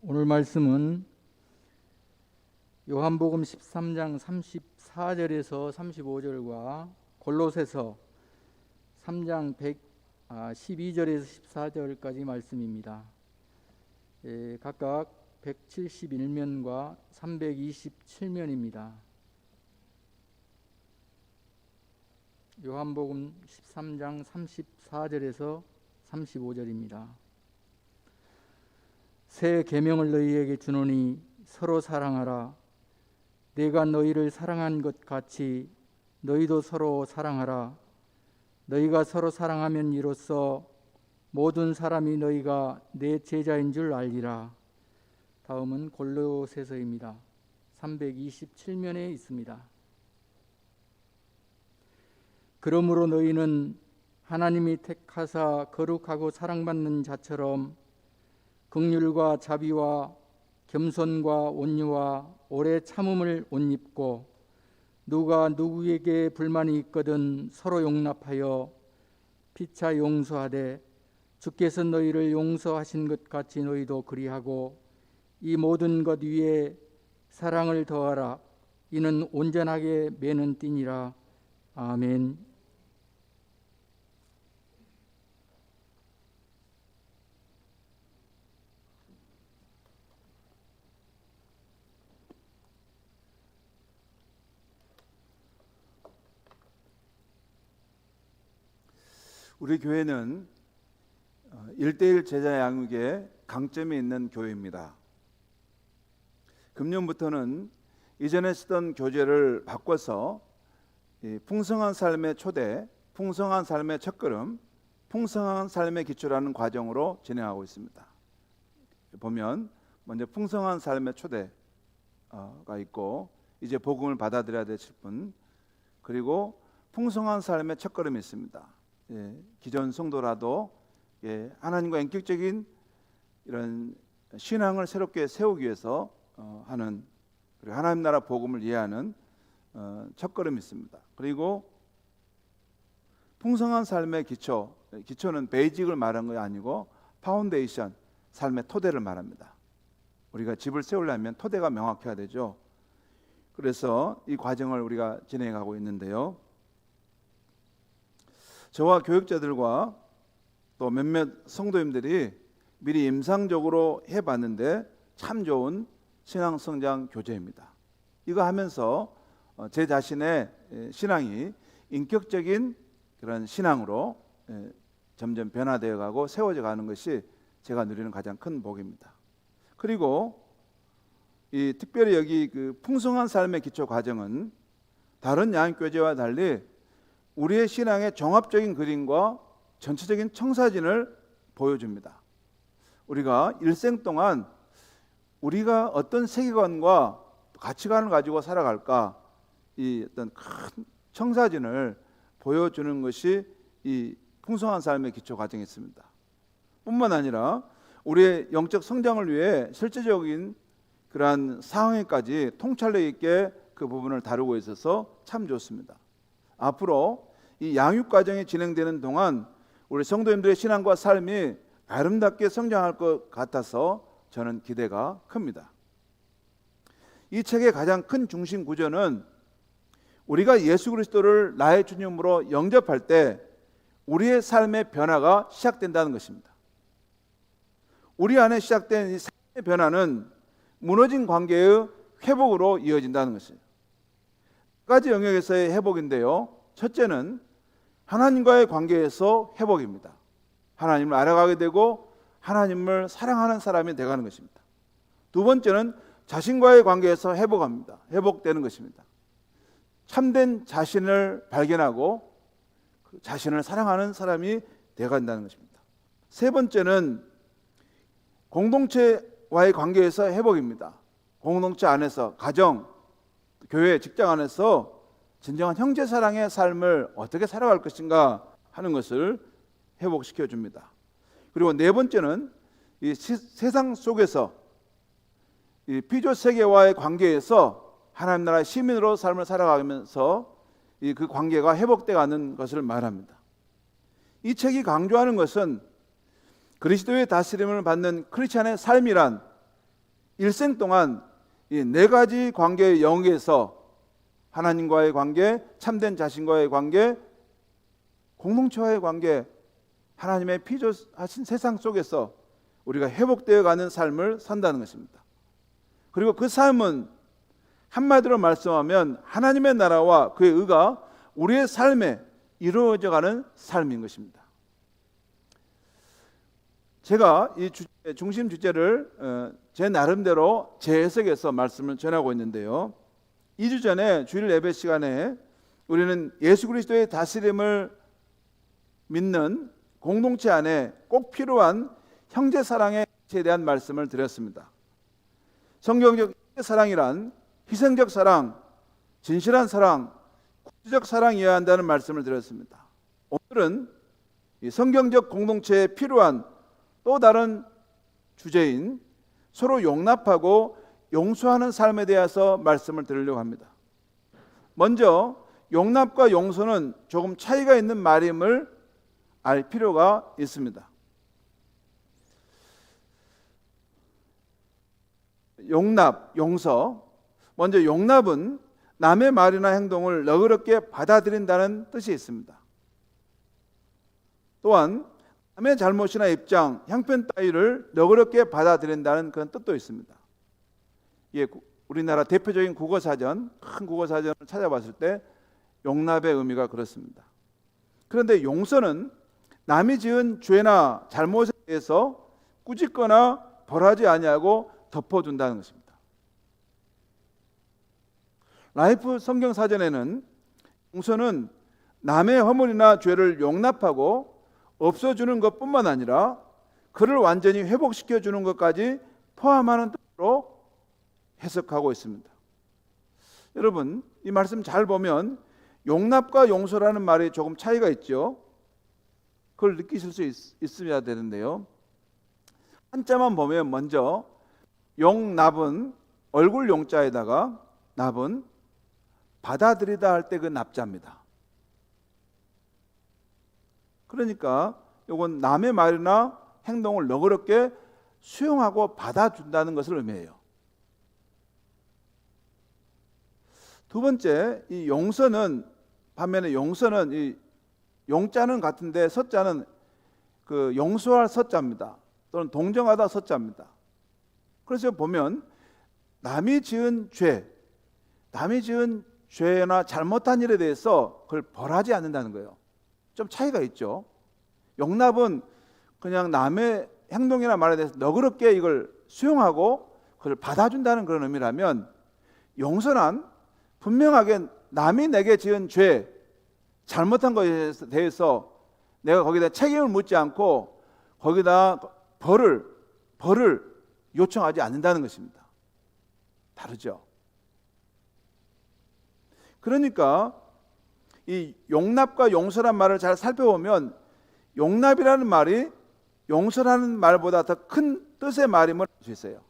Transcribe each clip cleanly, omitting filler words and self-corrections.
오늘 말씀은 요한복음 13장 34절에서 35절과 골로새서 3장 12절에서 14절까지 말씀입니다. 각각 171면과 327면입니다. 요한복음 13장 34절에서 35절입니다. 새 계명을 너희에게 주노니 서로 사랑하라. 내가 너희를 사랑한 것 같이 너희도 서로 사랑하라. 너희가 서로 사랑하면 이로써 모든 사람이 너희가 내 제자인 줄 알리라. 다음은 골로새서입니다. 327면에 있습니다. 그러므로 너희는 하나님이 택하사 거룩하고 사랑받는 자처럼 긍휼과 자비와 겸손과 온유와 오래 참음을 옷 입고 누가 누구에게 불만이 있거든 서로 용납하여 피차 용서하되 주께서 너희를 용서하신 것 같이 너희도 그리하고 이 모든 것 위에 사랑을 더하라. 이는 온전하게 매는 띠니라. 아멘. 우리 교회는 1:1 제자 양육에 강점이 있는 교회입니다. 금년부터는 이전에 쓰던 교재를 바꿔서 풍성한 삶의 초대, 풍성한 삶의 첫걸음, 풍성한 삶의 기초라는 과정으로 진행하고 있습니다. 보면 먼저 풍성한 삶의 초대가 있고 이제 복음을 받아들여야 되실 분, 그리고 풍성한 삶의 첫걸음이 있습니다. 기존 성도라도 하나님과 인격적인 이런 신앙을 새롭게 세우기 위해서 하는, 그리고 하나님 나라 복음을 이해하는 첫걸음이 있습니다. 그리고 풍성한 삶의 기초는 베이직을 말한 거 아니고 파운데이션, 삶의 토대를 말합니다. 우리가 집을 세우려면 토대가 명확해야 되죠. 그래서 이 과정을 우리가 진행하고 있는데요, 저와 교육자들과 또 몇몇 성도님들이 미리 임상적으로 해봤는데 참 좋은 신앙성장 교재입니다. 이거 하면서 제 자신의 신앙이 인격적인 그런 신앙으로 점점 변화되어 가고 세워져 가는 것이 제가 누리는 가장 큰 복입니다. 그리고 특별히 여기 그 풍성한 삶의 기초 과정은 다른 양육교재와 달리 우리의 신앙의 종합적인 그림과 전체적인 청사진을 보여줍니다. 우리가 일생 동안 우리가 어떤 세계관과 가치관을 가지고 살아갈까, 이 어떤 큰 청사진을 보여주는 것이 이 풍성한 삶의 기초 과정이 있습니다. 뿐만 아니라 우리의 영적 성장을 위해 실제적인 그러한 상황에까지 통찰력 있게 그 부분을 다루고 있어서 참 좋습니다. 앞으로 이 양육 과정이 진행되는 동안 우리 성도님들의 신앙과 삶이 아름답게 성장할 것 같아서 저는 기대가 큽니다. 이 책의 가장 큰 중심 구조는 우리가 예수 그리스도를 나의 주님으로 영접할 때 우리의 삶의 변화가 시작된다는 것입니다. 우리 안에 시작된 이 삶의 변화는 무너진 관계의 회복으로 이어진다는 것이에요. 두 가지 영역에서의 회복인데요, 첫째는 하나님과의 관계에서 회복입니다. 하나님을 알아가게 되고 하나님을 사랑하는 사람이 되어가는 것입니다. 두 번째는 자신과의 관계에서 회복되는 것입니다. 참된 자신을 발견하고 자신을 사랑하는 사람이 되어간다는 것입니다. 세 번째는 공동체와의 관계에서 회복입니다. 공동체 안에서, 가정, 교회, 직장 안에서 진정한 형제사랑의 삶을 어떻게 살아갈 것인가 하는 것을 회복시켜 줍니다. 그리고 네 번째는 이 세상 속에서 이 피조 세계와의 관계에서 하나님 나라의 시민으로 삶을 살아가면서 그 관계가 회복되어가는 것을 말합니다. 이 책이 강조하는 것은 그리스도의 다스림을 받는 크리스찬의 삶이란 일생 동안 이 네 가지 관계의 영역에서 하나님과의 관계, 참된 자신과의 관계, 공동체와의 관계, 하나님의 피조하신 세상 속에서 우리가 회복되어 가는 삶을 산다는 것입니다. 그리고 그 삶은 한마디로 말씀하면 하나님의 나라와 그의 의가 우리의 삶에 이루어져 가는 삶인 것입니다. 제가 이 중심 주제를 제 나름대로 제 해석에서 말씀을 전하고 있는데요. 2주 전에 주일 예배 시간에 우리는 예수 그리스도의 다스림을 믿는 공동체 안에 꼭 필요한 형제 사랑에 대한 말씀을 드렸습니다. 성경적 사랑이란 희생적 사랑, 진실한 사랑, 구주적 사랑이어야 한다는 말씀을 드렸습니다. 오늘은 이 성경적 공동체에 필요한 또 다른 주제인 서로 용납하고 용서하는 삶에 대해서 말씀을 드리려고 합니다. 먼저 용납과 용서는 조금 차이가 있는 말임을 알 필요가 있습니다. 용납, 용서. 먼저 용납은 남의 말이나 행동을 너그럽게 받아들인다는 뜻이 있습니다. 또한 남의 잘못이나 입장, 형편 따위를 너그럽게 받아들인다는 그런 뜻도 있습니다. 예, 우리나라 대표적인 국어사전, 큰 국어사전을 찾아봤을 때 용납의 의미가 그렇습니다. 그런데 용서는 남이 지은 죄나 잘못에 대해서 꾸짖거나 벌하지 아니하고 덮어둔다는 것입니다. 라이프 성경사전에는 용서는 남의 허물이나 죄를 용납하고 없어주는 것뿐만 아니라 그를 완전히 회복시켜주는 것까지 포함하는 뜻으로 해석하고 있습니다. 여러분, 이 말씀 잘 보면 용납과 용서라는 말이 조금 차이가 있죠. 그걸 느끼실 수 있어야 되는데요. 한자만 보면 먼저 용납은 얼굴 용자에다가 납은 받아들이다 할 때 그 납자입니다. 그러니까 이건 남의 말이나 행동을 너그럽게 수용하고 받아준다는 것을 의미해요. 두 번째, 이 용서는 반면에 용서는 이 용자는 같은데 서자는 그 용서할 서자입니다. 또는 동정하다 서자입니다. 그래서 보면 남이 지은 죄나 잘못한 일에 대해서 그걸 벌하지 않는다는 거예요. 좀 차이가 있죠. 용납은 그냥 남의 행동이나 말에 대해서 너그럽게 이걸 수용하고 그걸 받아준다는 그런 의미라면, 용서는 분명하게 남이 내게 지은 죄, 잘못한 것에 대해서 내가 거기다 책임을 묻지 않고 거기다 벌을 요청하지 않는다는 것입니다. 다르죠. 그러니까 이 용납과 용서란 말을 잘 살펴보면 용납이라는 말이 용서라는 말보다 더 큰 뜻의 말임을 알 수 있어요.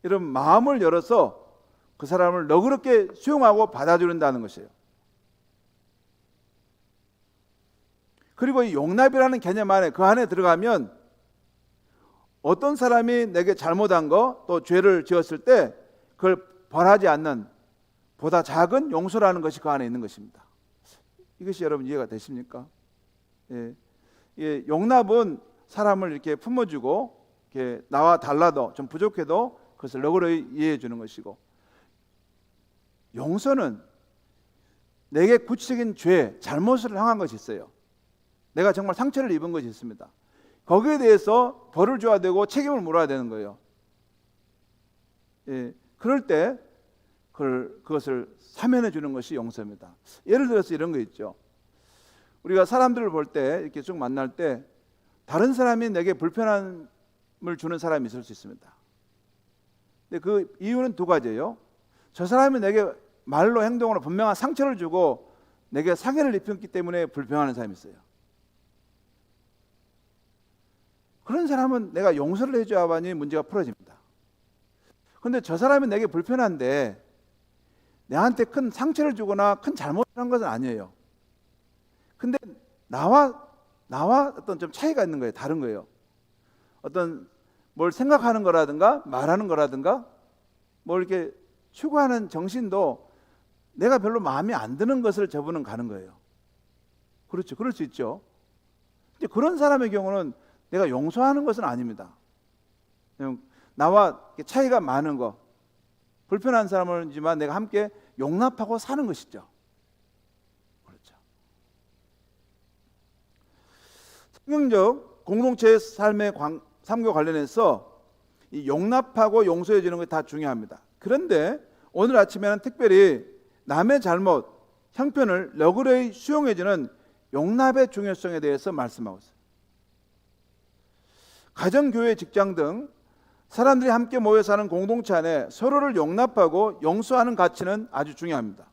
이런 마음을 열어서 그 사람을 너그럽게 수용하고 받아주는다는 것이에요. 그리고 이 용납이라는 개념 안에 그 안에 들어가면 어떤 사람이 내게 잘못한 거 또 죄를 지었을 때 그걸 벌하지 않는 보다 작은 용서라는 것이 그 안에 있는 것입니다. 이것이 여러분 이해가 되십니까? 예, 용납은 사람을 이렇게 품어주고 이렇게 나와 달라도 좀 부족해도 그것을 너그러이 이해해 주는 것이고, 용서는 내게 구체적인 죄, 잘못을 향한 것이 있어요. 내가 정말 상처를 입은 것이 있습니다. 거기에 대해서 벌을 줘야 되고 책임을 물어야 되는 거예요. 예, 그럴 때 그것을 사면해 주는 것이 용서입니다. 예를 들어서 이런 거 있죠. 우리가 사람들을 볼 때 이렇게 쭉 만날 때 다른 사람이 내게 불편함을 주는 사람이 있을 수 있습니다. 근데 그 이유는 두 가지예요. 저 사람이 내게 말로 행동으로 분명한 상처를 주고 내게 상해를 입혔기 때문에 불평하는 사람이 있어요. 그런 사람은 내가 용서를 해줘야만이 문제가 풀어집니다. 그런데 저 사람이 내게 불편한데 내한테 큰 상처를 주거나 큰 잘못을 한 것은 아니에요. 근데 나와 어떤 좀 차이가 있는 거예요. 다른 거예요. 어떤 뭘 생각하는 거라든가 말하는 거라든가 뭐 이렇게 추구하는 정신도 내가 별로 마음에 안 드는 것을 저분은 가는 거예요. 그렇죠. 그럴 수 있죠. 이제 그런 사람의 경우는 내가 용서하는 것은 아닙니다. 그냥 나와 차이가 많은 거, 불편한 사람이지만 내가 함께 용납하고 사는 것이죠. 그렇죠. 성경적 공동체의 삶의 삶과 관련해서 이 용납하고 용서해 주는 것이 다 중요합니다. 그런데 오늘 아침에는 특별히 남의 잘못, 형편을 너그러이 수용해 주는 용납의 중요성에 대해서 말씀하고 있어요. 가정, 교회, 직장 등 사람들이 함께 모여 사는 공동체 안에 서로를 용납하고 용서하는 가치는 아주 중요합니다.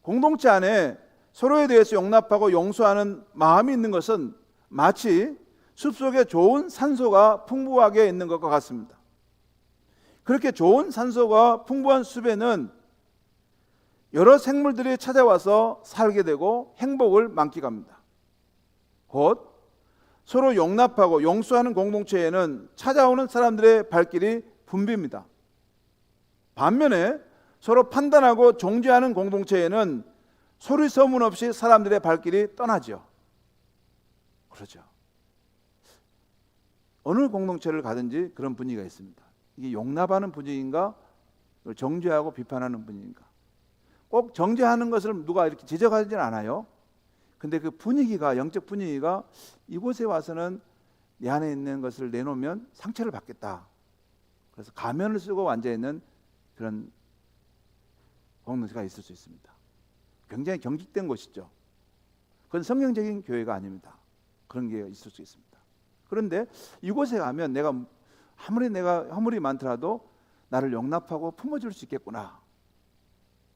공동체 안에 서로에 대해서 용납하고 용서하는 마음이 있는 것은 마치 숲속에 좋은 산소가 풍부하게 있는 것과 같습니다. 그렇게 좋은 산소가 풍부한 숲에는 여러 생물들이 찾아와서 살게 되고 행복을 만끽합니다. 곧 서로 용납하고 용서하는 공동체에는 찾아오는 사람들의 발길이 붐빕니다. 반면에 서로 판단하고 정죄하는 공동체에는 소리 소문 없이 사람들의 발길이 떠나죠. 그렇죠. 어느 공동체를 가든지 그런 분위기가 있습니다. 이게 용납하는 분위기인가, 정죄하고 비판하는 분위기인가. 꼭 정죄하는 것을 누가 이렇게 지적하지는 않아요. 근데 그 분위기가, 영적 분위기가 이곳에 와서는 내 안에 있는 것을 내놓으면 상처를 받겠다. 그래서 가면을 쓰고 앉아있는 그런 공동체가 있을 수 있습니다. 굉장히 경직된 곳이죠. 그건 성경적인 교회가 아닙니다. 그런 게 있을 수 있습니다. 그런데 이곳에 가면 아무리 내가 허물이 많더라도 나를 용납하고 품어줄 수 있겠구나.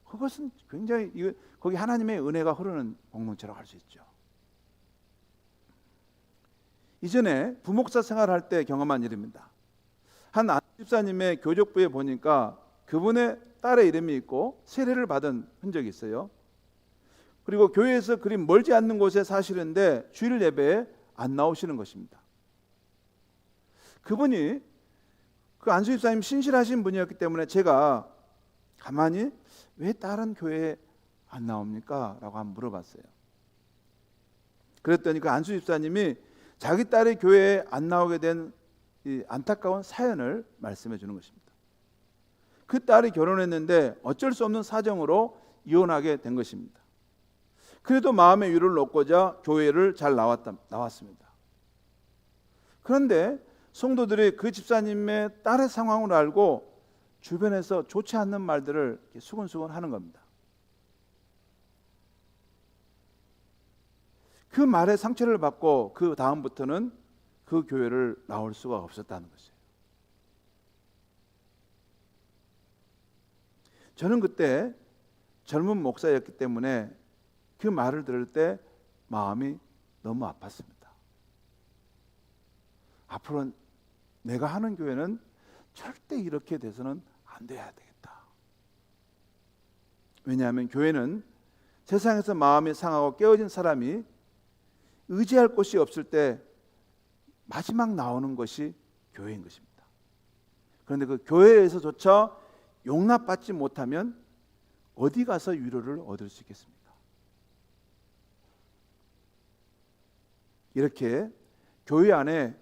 그것은 굉장히 거기 하나님의 은혜가 흐르는 공동체라고 할 수 있죠. 이전에 부목사 생활할 때 경험한 일입니다. 한 집사님의 교족부에 보니까 그분의 딸의 이름이 있고 세례를 받은 흔적이 있어요. 그리고 교회에서 그리 멀지 않는 곳에 사시는데 주일 예배에 안 나오시는 것입니다. 그분이 그 안수 집사님 신실하신 분이었기 때문에 제가 가만히 왜 다른 교회에 안 나옵니까? 라고 한번 물어봤어요. 그랬더니 그 안수 집사님이 자기 딸이 교회에 안 나오게 된 이 안타까운 사연을 말씀해 주는 것입니다. 그 딸이 결혼했는데 어쩔 수 없는 사정으로 이혼하게 된 것입니다. 그래도 마음의 위로를 얻고자 교회를 잘 나왔습니다. 그런데 성도들이 그 집사님의 딸의 상황을 알고 주변에서 좋지 않는 말들을 수근수근 하는 겁니다. 그 말에 상처를 받고 그 다음부터는 그 교회를 나올 수가 없었다는 것이에요. 저는 그때 젊은 목사였기 때문에 그 말을 들을 때 마음이 너무 아팠습니다. 앞으로 내가 하는 교회는 절대 이렇게 돼서는 안 돼야 되겠다. 왜냐하면 교회는 세상에서 마음이 상하고 깨어진 사람이 의지할 곳이 없을 때 마지막 나오는 것이 교회인 것입니다. 그런데 그 교회에서조차 용납받지 못하면 어디 가서 위로를 얻을 수 있겠습니까? 이렇게 교회 안에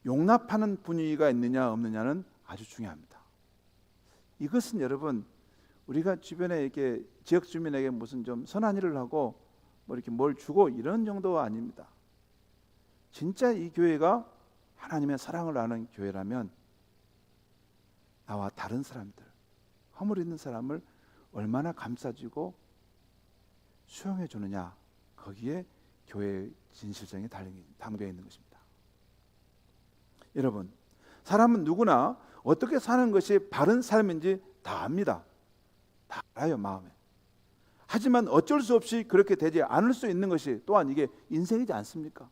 용납하는 분위기가 있느냐 없느냐는 아주 중요합니다. 이것은 여러분 우리가 주변에 이렇게 지역 주민에게 무슨 좀 선한 일을 하고 뭐 이렇게 뭘 주고 이런 정도가 아닙니다. 진짜 이 교회가 하나님의 사랑을 아는 교회라면 나와 다른 사람들, 허물 있는 사람을 얼마나 감싸주고 수용해 주느냐, 거기에 교회의 진실성이 담겨 있는 것입니다. 여러분, 사람은 누구나 어떻게 사는 것이 바른 삶인지 다 압니다. 다 알아요, 마음에. 하지만 어쩔 수 없이 그렇게 되지 않을 수 있는 것이 또한 이게 인생이지 않습니까?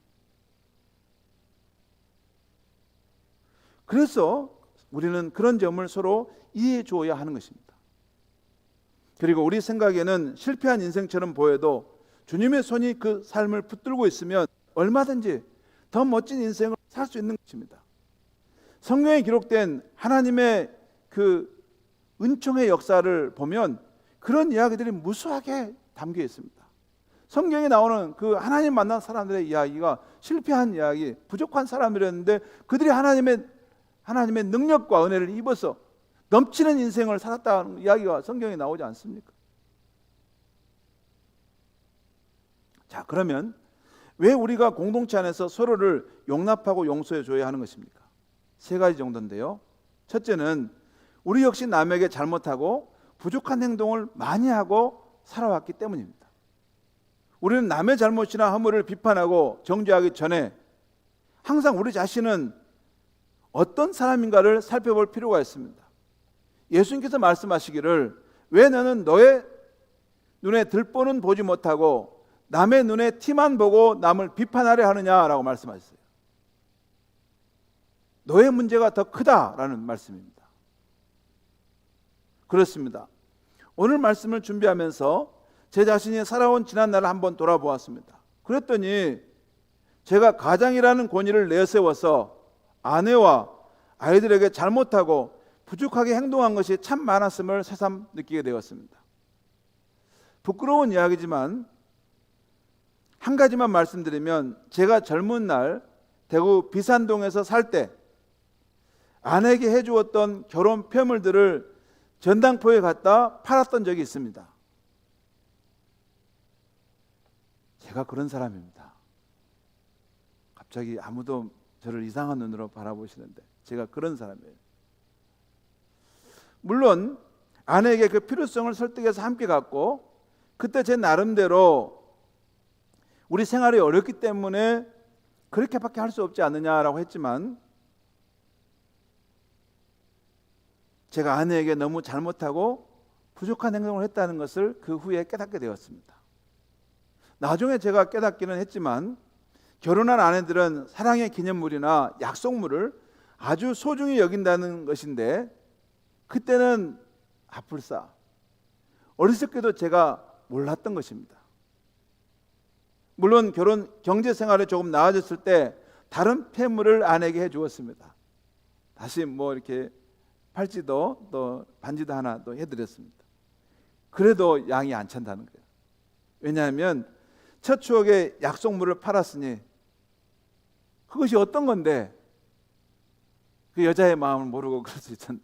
그래서 우리는 그런 점을 서로 이해해 주어야 하는 것입니다. 그리고 우리 생각에는 실패한 인생처럼 보여도 주님의 손이 그 삶을 붙들고 있으면 얼마든지 더 멋진 인생을 살 수 있는 것입니다. 성경에 기록된 하나님의 그 은총의 역사를 보면 그런 이야기들이 무수하게 담겨 있습니다. 성경에 나오는 그 하나님 만난 사람들의 이야기가 실패한 이야기, 부족한 사람들이었는데 그들이 하나님의 능력과 은혜를 입어서 넘치는 인생을 살았다는 이야기가 성경에 나오지 않습니까? 자, 그러면 왜 우리가 공동체 안에서 서로를 용납하고 용서해 줘야 하는 것입니까? 세 가지 정도인데요. 첫째는 우리 역시 남에게 잘못하고 부족한 행동을 많이 하고 살아왔기 때문입니다. 우리는 남의 잘못이나 허물을 비판하고 정죄하기 전에 항상 우리 자신은 어떤 사람인가를 살펴볼 필요가 있습니다. 예수님께서 말씀하시기를 왜 너는 너의 눈에 들보는 보지 못하고 남의 눈에 티만 보고 남을 비판하려 하느냐라고 말씀하셨어요. 너의 문제가 더 크다라는 말씀입니다. 그렇습니다. 오늘 말씀을 준비하면서 제 자신이 살아온 지난 날을 한번 돌아보았습니다. 그랬더니 제가 가장이라는 권위를 내세워서 아내와 아이들에게 잘못하고 부족하게 행동한 것이 참 많았음을 새삼 느끼게 되었습니다. 부끄러운 이야기지만 한 가지만 말씀드리면 제가 젊은 날 대구 비산동에서 살 때 아내에게 해주었던 결혼 폐물들을 전당포에 갖다 팔았던 적이 있습니다. 제가 그런 사람입니다. 갑자기 아무도 저를 이상한 눈으로 바라보시는데 제가 그런 사람이에요. 물론 아내에게 그 필요성을 설득해서 함께 갔고 그때 제 나름대로 우리 생활이 어렵기 때문에 그렇게밖에 할 수 없지 않느냐라고 했지만 제가 아내에게 너무 잘못하고 부족한 행동을 했다는 것을 그 후에 깨닫게 되었습니다. 나중에 제가 깨닫기는 했지만 결혼한 아내들은 사랑의 기념물이나 약속물을 아주 소중히 여긴다는 것인데 그때는 아플싸 어렸을 때도 제가 몰랐던 것입니다. 물론 결혼 경제 생활이 조금 나아졌을 때 다른 폐물을 아내에게 해주었습니다. 다시 뭐 이렇게 팔찌도 또 반지도 하나 또 해드렸습니다. 그래도 양이 안 찬다는 거예요. 왜냐하면 첫 추억의 약속물을 팔았으니 그것이 어떤 건데 그 여자의 마음을 모르고 그럴 수 있잖아요.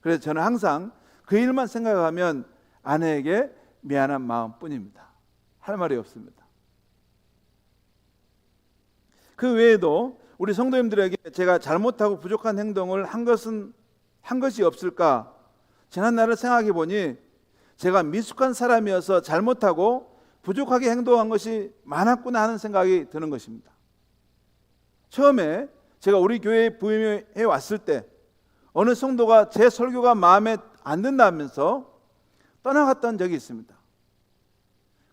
그래서 저는 항상 그 일만 생각하면 아내에게 미안한 마음뿐입니다. 할 말이 없습니다. 그 외에도 우리 성도님들에게 제가 잘못하고 부족한 행동을 한 것이 없을까? 지난 날을 생각해 보니 제가 미숙한 사람이어서 잘못하고 부족하게 행동한 것이 많았구나 하는 생각이 드는 것입니다. 처음에 제가 우리 교회에 부임해 왔을 때 어느 성도가 제 설교가 마음에 안 든다면서 떠나갔던 적이 있습니다.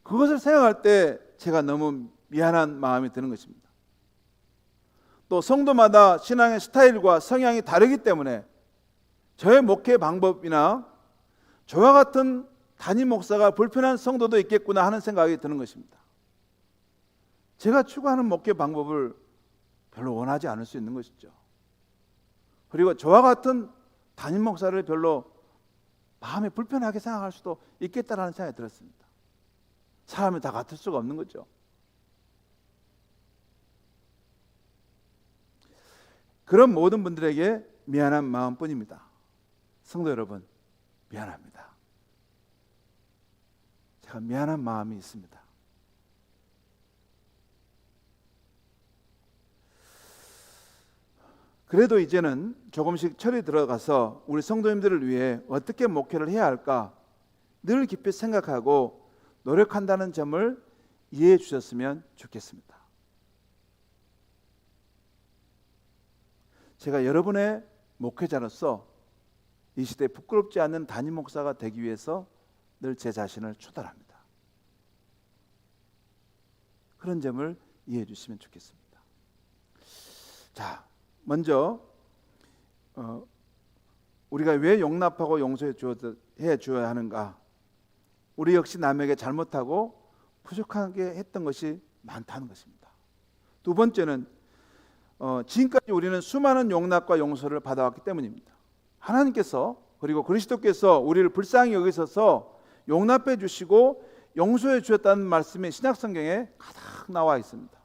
그것을 생각할 때 제가 너무 미안한 마음이 드는 것입니다. 또 성도마다 신앙의 스타일과 성향이 다르기 때문에 저의 목회 방법이나 저와 같은 담임 목사가 불편한 성도도 있겠구나 하는 생각이 드는 것입니다. 제가 추구하는 목회 방법을 별로 원하지 않을 수 있는 것이죠. 그리고 저와 같은 담임 목사를 별로 마음에 불편하게 생각할 수도 있겠다라는 생각이 들었습니다. 사람이 다 같을 수가 없는 거죠. 그런 모든 분들에게 미안한 마음뿐입니다. 성도 여러분, 미안합니다. 제가 미안한 마음이 있습니다. 그래도 이제는 조금씩 철이 들어가서 우리 성도님들을 위해 어떻게 목회를 해야 할까 늘 깊이 생각하고 노력한다는 점을 이해해 주셨으면 좋겠습니다. 제가 여러분의 목회자로서 이 시대에 부끄럽지 않는 담임 목사가 되기 위해서 늘 제 자신을 초달합니다. 그런 점을 이해해 주시면 좋겠습니다. 자, 먼저 우리가 왜 용납하고 용서해 줘야 하는가? 우리 역시 남에게 잘못하고 부족하게 했던 것이 많다는 것입니다. 두 번째는 지금까지 우리는 수많은 용납과 용서를 받아왔기 때문입니다. 하나님께서 그리고 그리스도께서 우리를 불쌍히 여기셔서 용납해 주시고 용서해 주셨다는 말씀이 신약성경에 가득 나와 있습니다.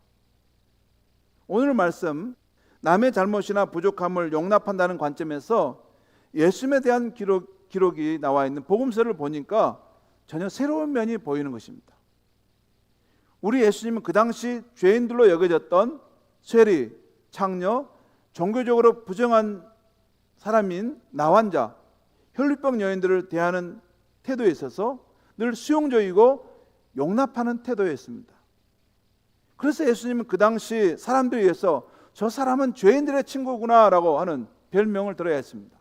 오늘 말씀, 남의 잘못이나 부족함을 용납한다는 관점에서 예수님에 대한 기록이 나와 있는 복음서를 보니까 전혀 새로운 면이 보이는 것입니다. 우리 예수님은 그 당시 죄인들로 여겨졌던 세리, 창녀, 종교적으로 부정한 사람인 나환자, 혈루병 여인들을 대하는 태도에 있어서 늘 수용적이고 용납하는 태도였습니다. 그래서 예수님은 그 당시 사람들에 의해서 저 사람은 죄인들의 친구구나 라고 하는 별명을 들어야 했습니다.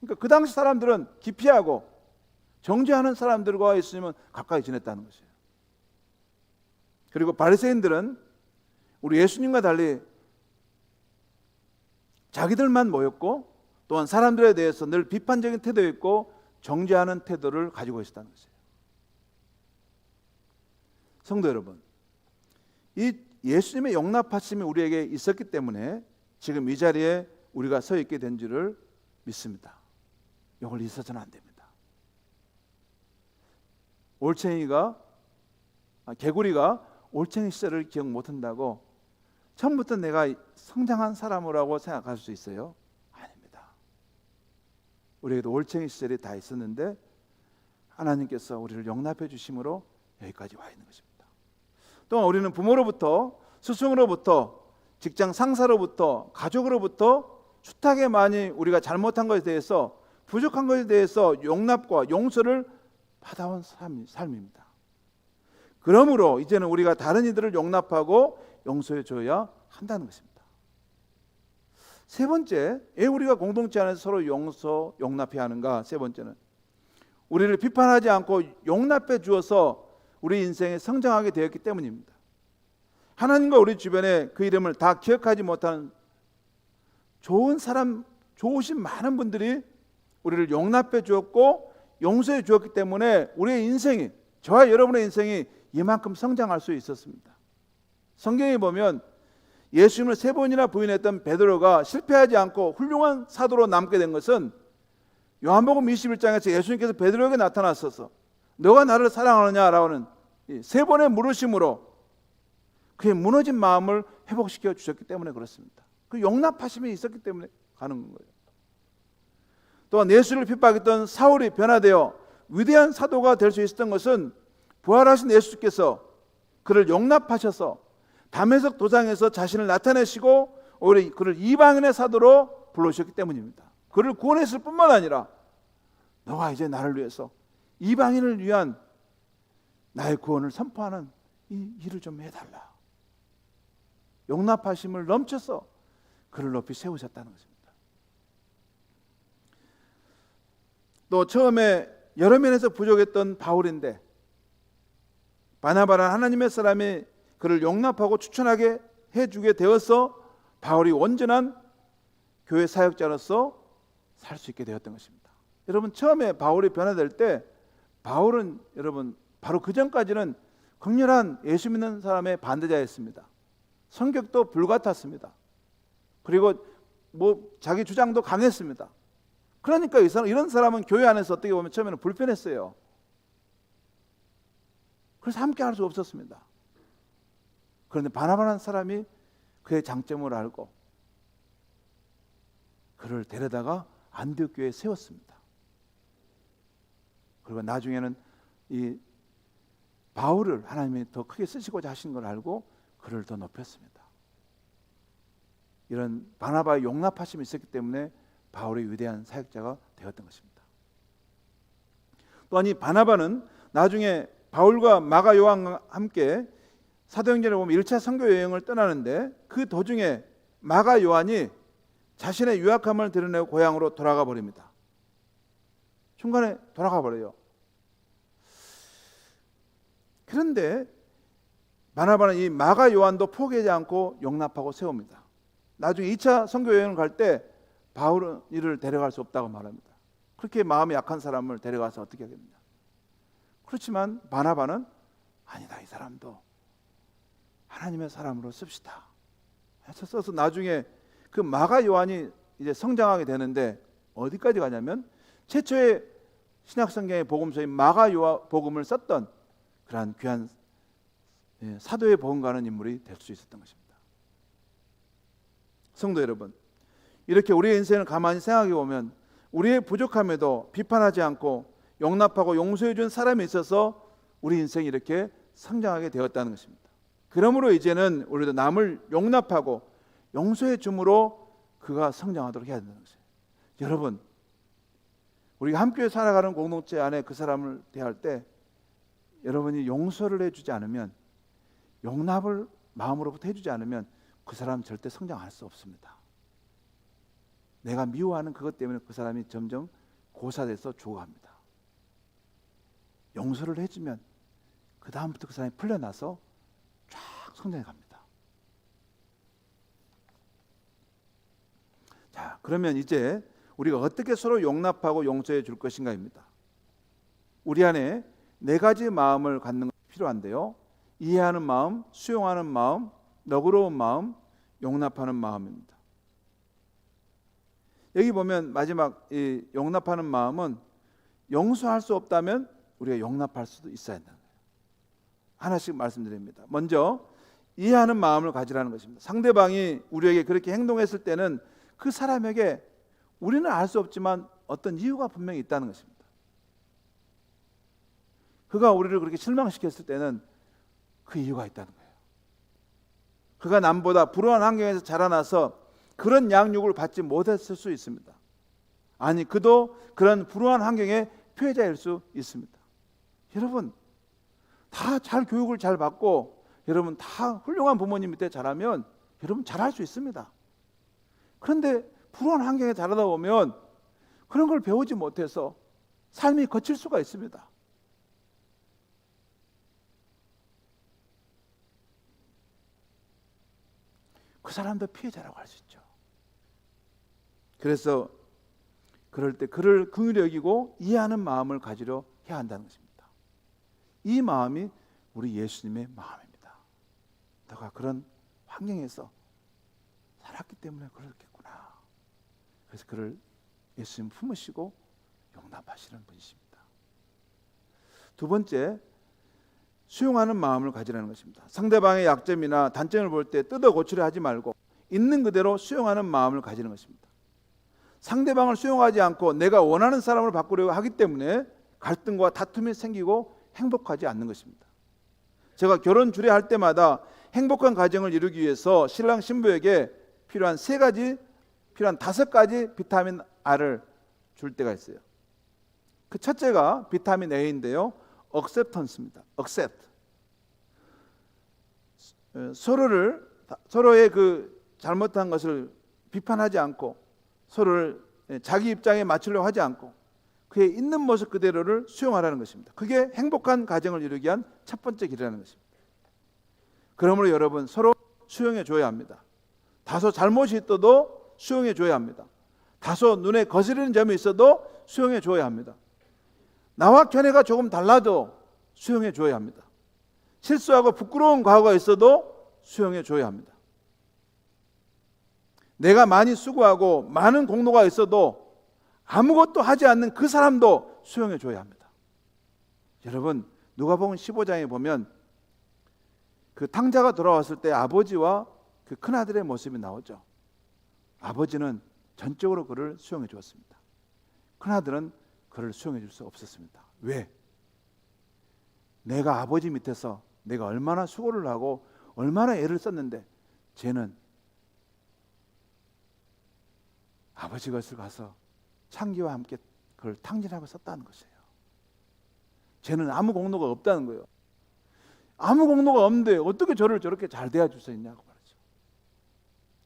그러니까 그 당시 사람들은 기피하고 정죄하는 사람들과 예수님은 가까이 지냈다는 것이에요. 그리고 바리새인들은 우리 예수님과 달리 자기들만 모였고 또한 사람들에 대해서 늘 비판적인 태도였고 정죄하는 태도를 가지고 있었다는 것이에요. 성도 여러분, 이 예수님의 용납하심이 우리에게 있었기 때문에 지금 이 자리에 우리가 서 있게 된 줄을 믿습니다. 이걸 잊어서는 안 됩니다. 개구리가 올챙이 시절을 기억 못한다고 처음부터 내가 성장한 사람이라고 생각할 수 있어요? 아닙니다. 우리에게도 올챙이 시절이 다 있었는데 하나님께서 우리를 용납해 주심으로 여기까지 와 있는 것입니다. 또한 우리는 부모로부터, 스승으로부터, 직장 상사로부터, 가족으로부터 숱하게 많이 우리가 잘못한 것에 대해서, 부족한 것에 대해서 용납과 용서를 받아온 삶입니다. 그러므로 이제는 우리가 다른 이들을 용납하고 용서해 줘야 한다는 것입니다. 세 번째, 왜 우리가 공동체 안에서 서로 용납해야 하는가? 세 번째는 우리를 비판하지 않고 용납해 주어서 우리 인생에 성장하게 되었기 때문입니다. 하나님과 우리 주변에 그 이름을 다 기억하지 못하는 좋으신 많은 분들이 우리를 용납해 주었고 용서해 주었기 때문에 우리의 인생이, 저와 여러분의 인생이 이만큼 성장할 수 있었습니다. 성경에 보면 예수님을 3번이나 부인했던 베드로가 실패하지 않고 훌륭한 사도로 남게 된 것은 요한복음 21장에서 예수님께서 베드로에게 나타나셔서 너가 나를 사랑하느냐라는 3번의 물으심으로 그의 무너진 마음을 회복시켜 주셨기 때문에 그렇습니다. 그 용납하심이 있었기 때문에 가는 거예요. 또한 예수를 핍박했던 사울이 변화되어 위대한 사도가 될 수 있었던 것은 부활하신 예수께서 그를 용납하셔서 다메섹 도상에서 자신을 나타내시고 오히려 그를 이방인의 사도로 불러주셨기 때문입니다. 그를 구원했을 뿐만 아니라 너가 이제 나를 위해서 이방인을 위한 나의 구원을 선포하는 이 일을 좀 해달라. 용납하심을 넘쳐서 그를 높이 세우셨다는 것입니다. 또 처음에 여러 면에서 부족했던 바울인데 바나바라는 하나님의 사람이 그를 용납하고 추천하게 해주게 되어서 바울이 온전한 교회 사역자로서 살 수 있게 되었던 것입니다. 여러분, 처음에 바울이 변화될 때 바울은 여러분 바로 그 전까지는 극렬한 예수 믿는 사람의 반대자였습니다. 성격도 불같았습니다. 그리고 자기 주장도 강했습니다. 그러니까 이런 사람은 교회 안에서 어떻게 보면 처음에는 불편했어요. 그래서 함께 할 수 없었습니다. 그런데 바나바라는 사람이 그의 장점을 알고 그를 데려다가 안디옥 교회에 세웠습니다. 그리고 나중에는 이 바울을 하나님이 더 크게 쓰시고자 하신 걸 알고 그를 더 높였습니다. 이런 바나바의 용납하심이 있었기 때문에 바울의 위대한 사역자가 되었던 것입니다. 또한 이 바나바는 나중에 바울과 마가 요한과 함께 사도행전에 보면 1차 선교 여행을 떠나는데 그 도중에 마가 요한이 자신의 유약함을 드러내고 고향으로 돌아가 버립니다. 중간에 돌아가 버려요. 그런데 바나바는 이 마가 요한도 포기하지 않고 용납하고 세웁니다. 나중에 2차 선교 여행을 갈 때 바울은 이를 데려갈 수 없다고 말합니다. 그렇게 마음이 약한 사람을 데려가서 어떻게 하겠느냐. 그렇지만 바나바는 아니다, 이 사람도 하나님의 사람으로 씁시다 해서 써서 나중에 그 마가 요한이 이제 성장하게 되는데 어디까지 가냐면 최초의 신약성경의 복음서인 마가 복음을 썼던 그러한 귀한 사도의 복음가는 인물이 될 수 있었던 것입니다. 성도 여러분, 이렇게 우리의 인생을 가만히 생각해 보면 우리의 부족함에도 비판하지 않고 용납하고 용서해 준 사람이 있어서 우리 인생이 이렇게 성장하게 되었다는 것입니다. 그러므로 이제는 우리도 남을 용납하고 용서해 줌으로 그가 성장하도록 해야 된다는 것이에요. 여러분, 우리가 함께 살아가는 공동체 안에 그 사람을 대할 때 여러분이 용서를 해주지 않으면, 용납을 마음으로부터 해주지 않으면 그 사람 절대 성장할 수 없습니다. 내가 미워하는 그것 때문에 그 사람이 점점 고사돼서 죽어갑니다. 용서를 해주면 그 다음부터 그 사람이 풀려나서 쫙 성장해 갑니다. 자, 그러면 이제 우리가 어떻게 서로 용납하고 용서해 줄 것인가입니다. 우리 안에 네 가지 마음을 갖는 것이 필요한데요. 이해하는 마음, 수용하는 마음, 너그러운 마음, 용납하는 마음입니다. 여기 보면 마지막 이 용납하는 마음은 용서할 수 없다면 우리가 용납할 수도 있어야 한다는 거예요. 하나씩 말씀드립니다. 먼저 이해하는 마음을 가지라는 것입니다. 상대방이 우리에게 그렇게 행동했을 때는 그 사람에게 우리는 알 수 없지만 어떤 이유가 분명히 있다는 것입니다. 그가 우리를 그렇게 실망시켰을 때는 그 이유가 있다는 거예요. 그가 남보다 불우한 환경에서 자라나서 그런 양육을 받지 못했을 수 있습니다. 아니, 그도 그런 불우한 환경의 피해자일 수 있습니다. 여러분, 다 잘 교육을 잘 받고 여러분 다 훌륭한 부모님 밑에 자라면 여러분 잘할 수 있습니다. 그런데 불우한 환경에 자라다 보면 그런 걸 배우지 못해서 삶이 거칠 수가 있습니다. 그 사람도 피해자라고 할 수 있죠. 그래서 그럴 때 그를 긍휼히 여기고 이해하는 마음을 가지려 해야 한다는 것입니다. 이 마음이 우리 예수님의 마음입니다. 너가 그런 환경에서 살았기 때문에 그렇겠구나. 그래서 그를 예수님 품으시고 용납하시는 분이십니다. 두 번째, 수용하는 마음을 가지라는 것입니다. 상대방의 약점이나 단점을 볼 때 뜯어 고치려 하지 말고 있는 그대로 수용하는 마음을 가지는 것입니다. 상대방을 수용하지 않고 내가 원하는 사람을 바꾸려고 하기 때문에 갈등과 다툼이 생기고 행복하지 않는 것입니다. 제가 결혼 주례할 때마다 행복한 가정을 이루기 위해서 신랑 신부에게 필요한 5가지 비타민 R을 줄 때가 있어요. 그 첫째가 비타민 A인데요. acceptance입니다. accept. 서로의 그 잘못한 것을 비판하지 않고 서로를 자기 입장에 맞추려고 하지 않고 그의 있는 모습 그대로를 수용하라는 것입니다. 그게 행복한 가정을 이루기 위한 첫 번째 길이라는 것입니다. 그러므로 여러분 서로 수용해 줘야 합니다. 다소 잘못이 있어도 수용해 줘야 합니다. 다소 눈에 거스르는 점이 있어도 수용해 줘야 합니다. 나와 견해가 조금 달라도 수용해 줘야 합니다. 실수하고 부끄러운 과거가 있어도 수용해 줘야 합니다. 내가 많이 수고하고 많은 공로가 있어도 아무것도 하지 않는 그 사람도 수용해 줘야 합니다. 여러분, 누가복음 15장에 보면 그 탕자가 돌아왔을 때 아버지와 그 큰아들의 모습이 나오죠. 아버지는 전적으로 그를 수용해 주었습니다. 큰아들은 그를 수용해 줄 수 없었습니다. 왜? 내가 아버지 밑에서 내가 얼마나 수고를 하고 얼마나 애를 썼는데 쟤는 아버지 것을 가서 창기와 함께 그걸 탕진하고 썼다는 것이에요. 쟤는 아무 공로가 없다는 거예요. 아무 공로가 없는데 어떻게 저를 저렇게 잘 대해줄 수 있냐고 말이죠.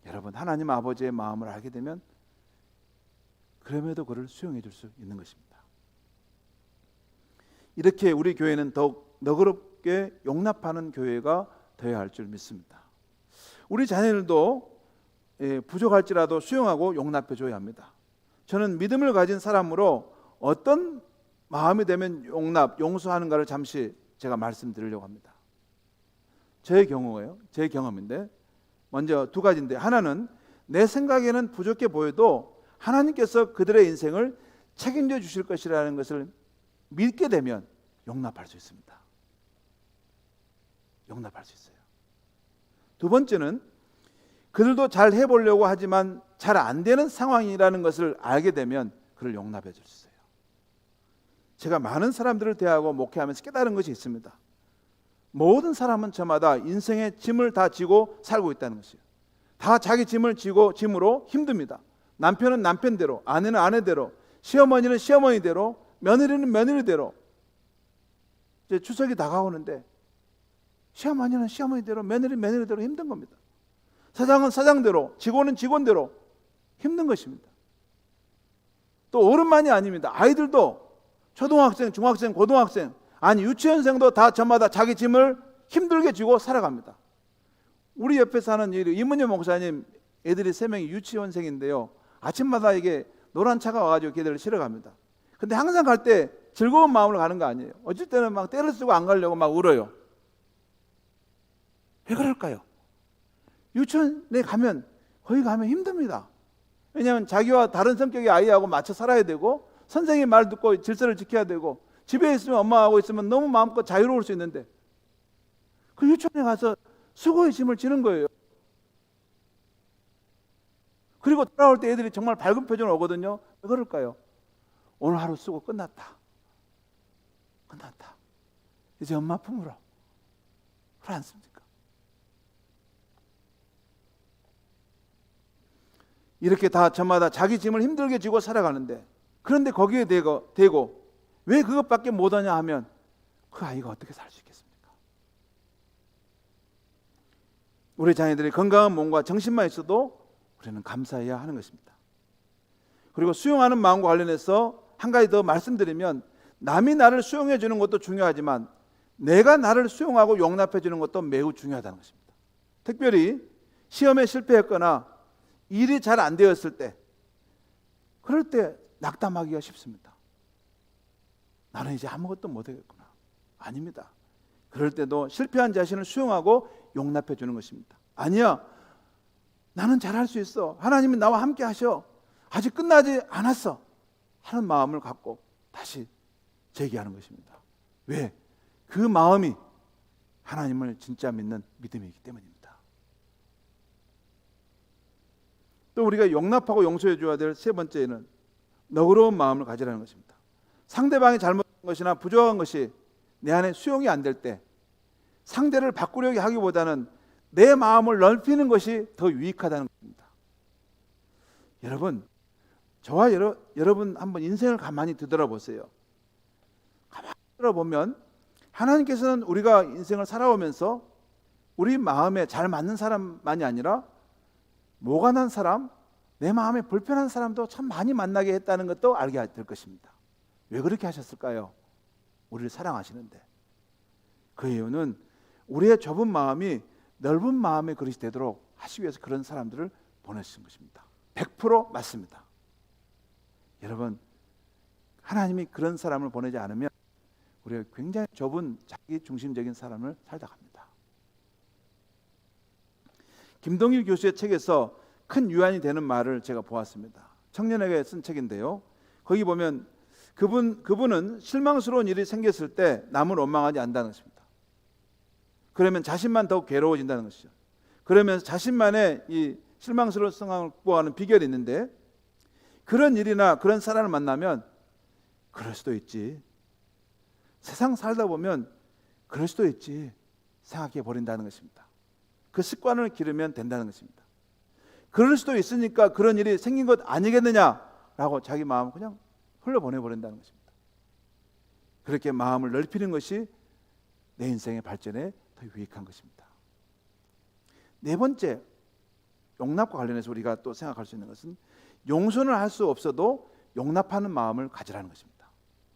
여러분, 하나님 아버지의 마음을 알게 되면 그럼에도 그를 수용해 줄 수 있는 것입니다. 이렇게 우리 교회는 더욱 너그럽게 용납하는 교회가 되어야 할 줄 믿습니다. 우리 자녀들도 부족할지라도 수용하고 용납해 줘야 합니다. 저는 믿음을 가진 사람으로 어떤 마음이 되면 용납, 용서하는가를 잠시 제가 말씀드리려고 합니다. 제 경험인데 먼저 두 가지인데, 하나는 내 생각에는 부족해 보여도 하나님께서 그들의 인생을 책임져 주실 것이라는 것을 믿게 되면 용납할 수 있습니다. 용납할 수 있어요. 두 번째는 그들도 잘 해보려고 하지만 잘 안 되는 상황이라는 것을 알게 되면 그를 용납해 줄 수 있어요. 제가 많은 사람들을 대하고 목회하면서 깨달은 것이 있습니다. 모든 사람은 저마다 인생의 짐을 다 지고 살고 있다는 것이에요. 다 자기 짐을 짐으로 힘듭니다. 남편은 남편대로, 아내는 아내대로, 시어머니는 시어머니대로, 며느리는 며느리대로. 이제 추석이 다가오는데 시어머니는 시어머니대로, 며느리는 며느리대로 힘든 겁니다. 사장은 사장대로, 직원은 직원대로 힘든 것입니다. 또 어른만이 아닙니다. 아이들도 초등학생, 중학생, 고등학생, 아니 유치원생도 다 저마다 자기 짐을 힘들게 지고 살아갑니다. 우리 옆에 사는 이문희 목사님 애들이 3명이 유치원생인데요. 아침마다 이게 노란 차가 와가지고 걔들을 실어갑니다. 근데 항상 갈 때 즐거운 마음으로 가는 거 아니에요. 어쩔 때는 막 떼를 쓰고 안 가려고 막 울어요. 왜 그럴까요? 유치원에 가면 거기 가면 힘듭니다. 왜냐하면 자기와 다른 성격의 아이하고 맞춰 살아야 되고 선생님 말 듣고 질서를 지켜야 되고 집에 있으면 엄마하고 있으면 너무 마음껏 자유로울 수 있는데 그 유치원에 가서 수고의 짐을 지는 거예요. 그리고 돌아올 때 애들이 정말 밝은 표정으로 오거든요. 왜 그럴까요? 오늘 하루 수고 끝났다. 끝났다. 이제 엄마 품으로. 그렇지 않습니까? 이렇게 다 저마다 자기 짐을 힘들게 지고 살아가는데 그런데 거기에 대고 왜 그것밖에 못하냐 하면 그 아이가 어떻게 살 수 있겠습니까? 우리 자녀들이 건강한 몸과 정신만 있어도 우리는 감사해야 하는 것입니다. 그리고 수용하는 마음과 관련해서 한 가지 더 말씀드리면 남이 나를 수용해 주는 것도 중요하지만 내가 나를 수용하고 용납해 주는 것도 매우 중요하다는 것입니다. 특별히 시험에 실패했거나 일이 잘 안 되었을 때 그럴 때 낙담하기가 쉽습니다. 나는 이제 아무것도 못하겠구나. 아닙니다. 그럴 때도 실패한 자신을 수용하고 용납해 주는 것입니다. 아니야, 나는 잘할 수 있어. 하나님이 나와 함께 하셔. 아직 끝나지 않았어 하는 마음을 갖고 다시 재기하는 것입니다. 왜? 그 마음이 하나님을 진짜 믿는 믿음이기 때문입니다. 또 우리가 용납하고 용서해 줘야 될 세 번째는 너그러운 마음을 가지라는 것입니다. 상대방이 잘못한 것이나 부족한 것이 내 안에 수용이 안 될 때 상대를 바꾸려고 하기보다는 내 마음을 넓히는 것이 더 유익하다는 것입니다. 여러분, 저와 여러분 한번 인생을 가만히 되돌아보세요. 가만히 되돌아보면 하나님께서는 우리가 인생을 살아오면서 우리 마음에 잘 맞는 사람만이 아니라 모관한 사람, 내 마음에 불편한 사람도 참 많이 만나게 했다는 것도 알게 될 것입니다. 왜 그렇게 하셨을까요? 우리를 사랑하시는데. 그 이유는 우리의 좁은 마음이 넓은 마음의 그릇이 되도록 하시기 위해서 그런 사람들을 보내신 것입니다. 100% 맞습니다. 여러분, 하나님이 그런 사람을 보내지 않으면 우리가 굉장히 좁은 자기 중심적인 삶을 살다 갑니다. 김동일 교수의 책에서 큰 유안이 되는 말을 제가 보았습니다. 청년에게 쓴 책인데요. 거기 보면 그분은 실망스러운 일이 생겼을 때 남을 원망하지 않는다는 것입니다. 그러면 자신만 더욱 괴로워진다는 것이죠. 그러면서 자신만의 이 실망스러운 상황을 극복하는 비결이 있는데 그런 일이나 그런 사람을 만나면 그럴 수도 있지. 세상 살다 보면 그럴 수도 있지. 생각해 버린다는 것입니다. 그 습관을 기르면 된다는 것입니다. 그럴 수도 있으니까 그런 일이 생긴 것 아니겠느냐라고 자기 마음을 그냥 흘려보내버린다는 것입니다. 그렇게 마음을 넓히는 것이 내 인생의 발전에 더 유익한 것입니다. 네 번째, 용납과 관련해서 우리가 또 생각할 수 있는 것은 용서는 할 수 없어도 용납하는 마음을 가지라는 것입니다.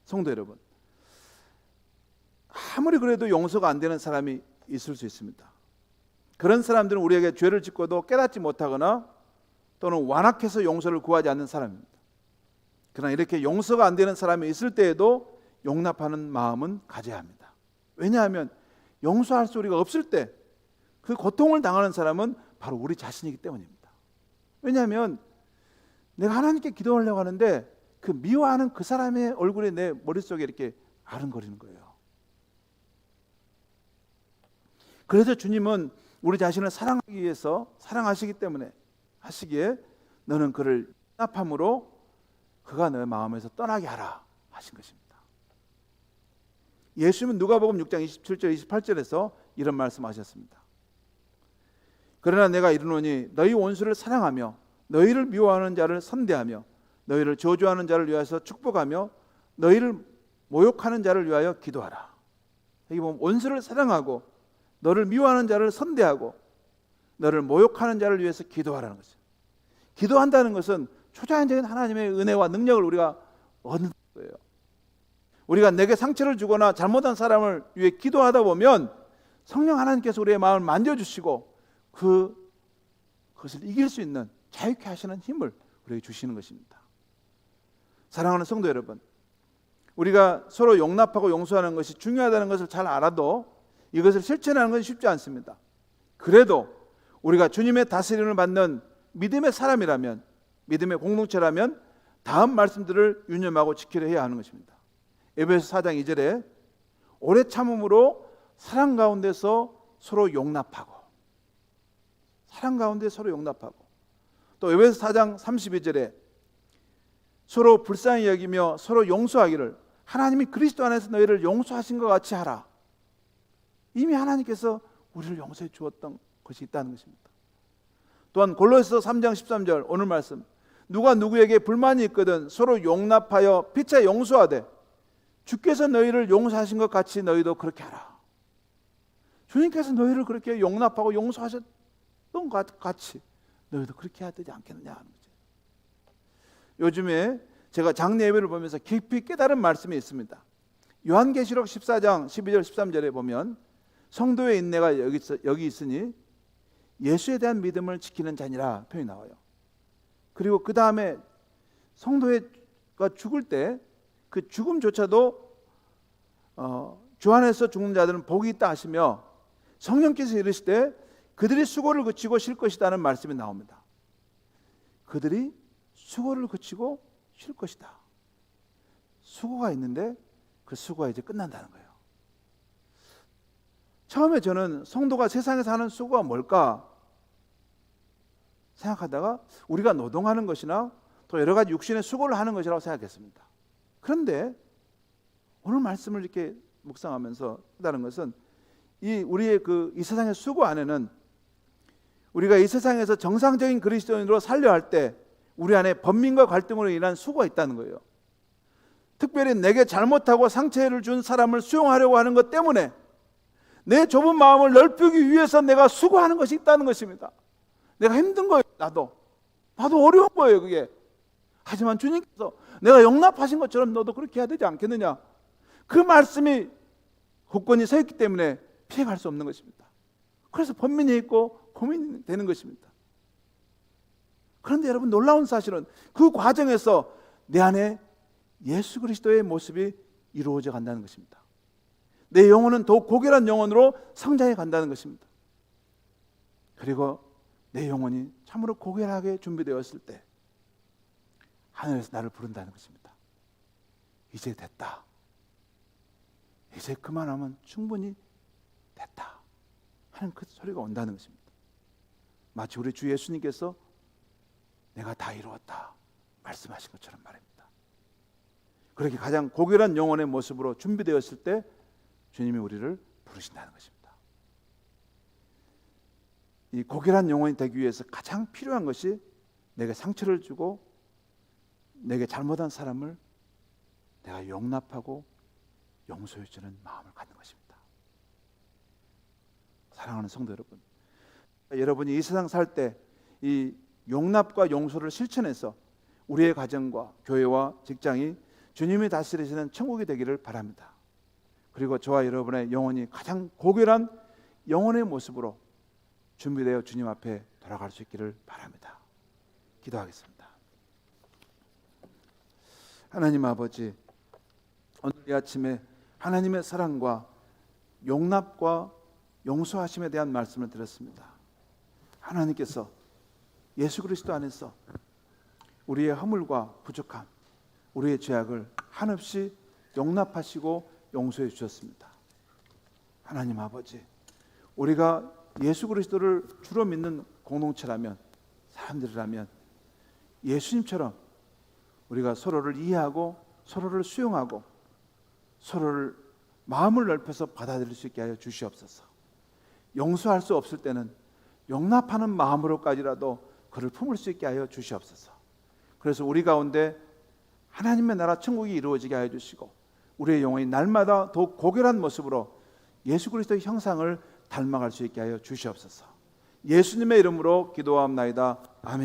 성도 여러분, 아무리 그래도 용서가 안 되는 사람이 있을 수 있습니다. 그런 사람들은 우리에게 죄를 짓고도 깨닫지 못하거나 또는 완악해서 용서를 구하지 않는 사람입니다. 그러나 이렇게 용서가 안 되는 사람이 있을 때에도 용납하는 마음은 가져야 합니다. 왜냐하면 용서할 수 우리가 없을 때 그 고통을 당하는 사람은 바로 우리 자신이기 때문입니다. 왜냐하면 내가 하나님께 기도하려고 하는데 그 그 미워하는 그 사람의 얼굴이 내 머릿속에 이렇게 아른거리는 거예요. 그래서 주님은 우리 자신을 사랑하기 위해서, 사랑하시기 때문에 하시기에 너는 그를 용납함으로 그가 너의 마음에서 떠나게 하라 하신 것입니다. 예수님은 누가복음 6장 27절 28절에서 이런 말씀하셨습니다. 그러나 내가 이르노니 너희 원수를 사랑하며 너희를 미워하는 자를 선대하며 너희를 저주하는 자를 위하여 축복하며 너희를 모욕하는 자를 위하여 기도하라. 여기 보면 원수를 사랑하고 너를 미워하는 자를 선대하고 너를 모욕하는 자를 위해서 기도하라는 것이죠. 기도한다는 것은 초자연적인 하나님의 은혜와 능력을 우리가 얻는 거예요. 우리가 내게 상처를 주거나 잘못한 사람을 위해 기도하다 보면 성령 하나님께서 우리의 마음을 만져주시고 그것을 이길 수 있는 자유케 하시는 힘을 우리에게 주시는 것입니다. 사랑하는 성도 여러분, 우리가 서로 용납하고 용서하는 것이 중요하다는 것을 잘 알아도 이것을 실천하는 것은 쉽지 않습니다. 그래도 우리가 주님의 다스림을 받는 믿음의 사람이라면, 믿음의 공동체라면 다음 말씀들을 유념하고 지키려 해야 하는 것입니다. 에베소 4장 2절에 오래 참음으로 사랑 가운데서 서로 용납하고, 사랑 가운데 서로 용납하고, 또 에베소 4장 32절에 서로 불쌍히 여기며 서로 용서하기를 하나님이 그리스도 안에서 너희를 용서하신 것 같이 하라. 이미 하나님께서 우리를 용서해 주었던 것이 있다는 것입니다. 또한 골로새서 3장 13절 오늘 말씀, 누가 누구에게 불만이 있거든 서로 용납하여 피차 용서하되 주께서 너희를 용서하신 것 같이 너희도 그렇게 하라. 주님께서 너희를 그렇게 용납하고 용서하셨던 것 같이 너희도 그렇게 해야 되지 않겠느냐 하는 거죠. 요즘에 제가 장례 예배를 보면서 깊이 깨달은 말씀이 있습니다. 요한계시록 14장 12절 13절에 보면 성도의 인내가 여기 있으니 예수에 대한 믿음을 지키는 자니라 표현이 나와요. 그리고 그 다음에 성도가 죽을 때 그 죽음조차도 주 안에서 죽는 자들은 복이 있다 하시며 성령께서 이르시되 그들이 수고를 그치고 쉴 것이다는 말씀이 나옵니다. 그들이 수고를 그치고 쉴 것이다. 수고가 있는데 그 수고가 이제 끝난다는 거예요. 처음에 저는 성도가 세상에서 하는 수고가 뭘까 생각하다가 우리가 노동하는 것이나 또 여러 가지 육신의 수고를 하는 것이라고 생각했습니다. 그런데 오늘 말씀을 이렇게 묵상하면서 깨달은 것은 우리의 이 세상의 수고 안에는 우리가 이 세상에서 정상적인 그리스도인으로 살려 할 때 우리 안에 번민과 갈등으로 인한 수고가 있다는 거예요. 특별히 내게 잘못하고 상처를 준 사람을 수용하려고 하는 것 때문에 내 좁은 마음을 넓히기 위해서 내가 수고하는 것이 있다는 것입니다. 내가 힘든 거예요. 나도 어려운 거예요, 그게. 하지만 주님께서 내가 용납하신 것처럼 너도 그렇게 해야 되지 않겠느냐, 그 말씀이 굳건히 서 있기 때문에 피해갈 수 없는 것입니다. 그래서 번민이 있고 고민이 되는 것입니다. 그런데 여러분, 놀라운 사실은 그 과정에서 내 안에 예수 그리스도의 모습이 이루어져 간다는 것입니다. 내 영혼은 더욱 고결한 영혼으로 성장해 간다는 것입니다. 그리고 내 영혼이 참으로 고결하게 준비되었을 때 하늘에서 나를 부른다는 것입니다. 이제 됐다. 이제 그만하면 충분히 됐다 하는 그 소리가 온다는 것입니다. 마치 우리 주 예수님께서 내가 다 이루었다 말씀하신 것처럼 말입니다. 그렇게 가장 고결한 영혼의 모습으로 준비되었을 때 주님이 우리를 부르신다는 것입니다. 이 고결한 영혼이 되기 위해서 가장 필요한 것이 내게 상처를 주고 내게 잘못한 사람을 내가 용납하고 용서해 주는 마음을 갖는 것입니다. 사랑하는 성도 여러분, 여러분이 이 세상 살 때 이 용납과 용서를 실천해서 우리의 가정과 교회와 직장이 주님이 다스리시는 천국이 되기를 바랍니다. 그리고 저와 여러분의 영혼이 가장 고결한 영혼의 모습으로 준비되어 주님 앞에 돌아갈 수 있기를 바랍니다. 기도하겠습니다. 하나님 아버지, 오늘 이 아침에 하나님의 사랑과 용납과 용서하심에 대한 말씀을 드렸습니다. 하나님께서 예수 그리스도 안에서 우리의 허물과 부족함, 우리의 죄악을 한없이 용납하시고 용서해 주셨습니다. 하나님 아버지, 우리가 예수 그리스도를 주로 믿는 공동체라면, 사람들이라면 예수님처럼 우리가 서로를 이해하고 서로를 수용하고 서로를 마음을 넓혀서 받아들일 수 있게 하여 주시옵소서. 용서할 수 없을 때는 용납하는 마음으로까지라도 그를 품을 수 있게 하여 주시옵소서. 그래서 우리 가운데 하나님의 나라 천국이 이루어지게 하여 주시고 우리의 영혼이 날마다 더욱 고결한 모습으로 예수 그리스도의 형상을 닮아갈 수 있게 하여 주시옵소서. 예수님의 이름으로 기도하옵나이다. 아멘.